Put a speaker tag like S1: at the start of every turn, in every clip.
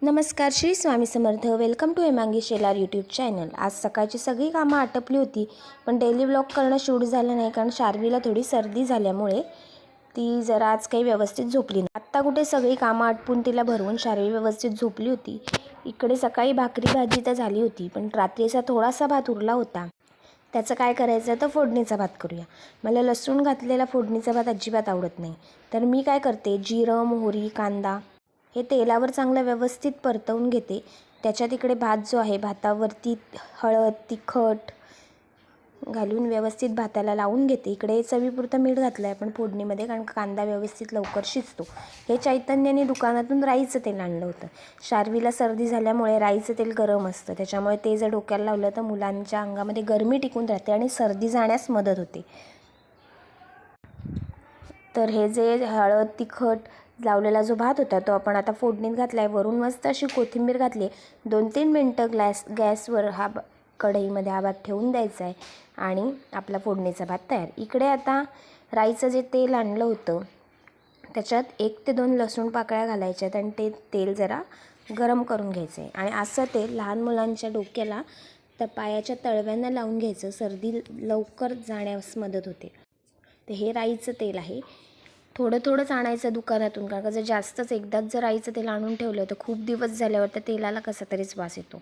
S1: नमस्कार, Shri Swami Samarth. Welcome to Hemangi Shelar YouTube channel. आज सकाळची सगळी कामं आटपली होती, पण डेली व्लॉग करणं शूट झालं नाही कारण शार्वीला थोडी सर्दी झाल्यामुळे ती जरा आज काही व्यवस्थित झोपली नाही. आत्ता कुठे सगळी कामं आटपून तिला भरवून शार्वी व्यवस्थित झोपली होती. इकडे सकाळी भाकरी भाजी तर झाली होती, पण रात्रीचा थोडासा भात उरला होता. त्याचं काय करायचं तर फोडणीचा भात करूया. मला लसूण घातलेला फोडणीचा भात अजिबात आवडत नाही, तर मी काय करते, जिरं, मोहरी, कांदा हे तेलावर चांगलं व्यवस्थित परतवून घेते. त्याच्यात इकडे भात जो आहे, भातावरती हळद, तिखट घालून व्यवस्थित भाताला लावून घेते. इकडे चवीपुरतं मीठ घातलं आहे पण फोडणीमध्ये, कारण कांदा व्यवस्थित लवकर शिजतो. हे चैतन्याने दुकानातून राईचं तेल आणलं होतं. शार्वीला सर्दी झाल्यामुळे राईचं तेल गरम असतं, त्याच्यामुळे ते जर डोक्याला लावलं तर मुलांच्या अंगामध्ये गरमी टिकून राहते आणि सर्दी जाण्यास मदत होते. तर हे जे हळद, तिखट लावलेला जो भात होता तो आपण आता फोडणीत घातला आहे. वरून मस्त अशी कोथिंबीर घातली. 2-3 मिनटं गॅसवर कढईमध्ये हा भात ठेवून द्यायचा आहे आणि आपला फोडणीचा भात तयार. इकडे आता राईचं जे तेल आणलं होतं त्याच्यात 1 ते 2 लसूण पाकळ्या घालायच्या आहेत आणि ते तेल जरा गरम करून घ्यायचं आहे. आणि असं तेल लहान मुलांच्या डोक्याला तर पायाच्या तळव्यांना लावून घ्यायचं, सर्दी लवकर जाण्यास मदत होते. तर हे राईचं तेल आहे. थोडं थोडंच आणायचं दुकानातून, कारण का जर जास्तच एकदाच जर राईचं तेल आणून ठेवलं तर खूप दिवस झाल्यावर त्या तेलाला कसा तरीच वास येतो.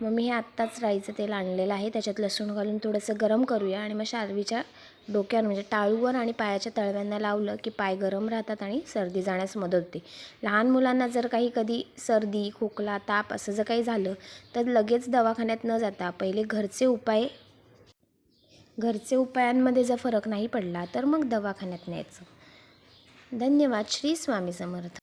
S1: मग मी हे आत्ताच राईचं तेल आणलेलं आहे, त्याच्यात लसूण घालून थोडंसं गरम करूया आणि मग शार्वीच्या डोक्यावर म्हणजे टाळूवर आणि पायाच्या तळव्यांना लावलं की पाय गरम राहतात आणि सर्दी जाण्यास मदत होते. लहान मुलांना जर कधी सर्दी, खोकला, ताप असं जर काही झालं तर लगेच दवाखान्यात न जाता पहिले घरचे उपायांमध्ये जर फरक नाही पडला तर मग दवाखान्यात न्यायचं. धन्यवाद. श्री स्वामी समर्थ.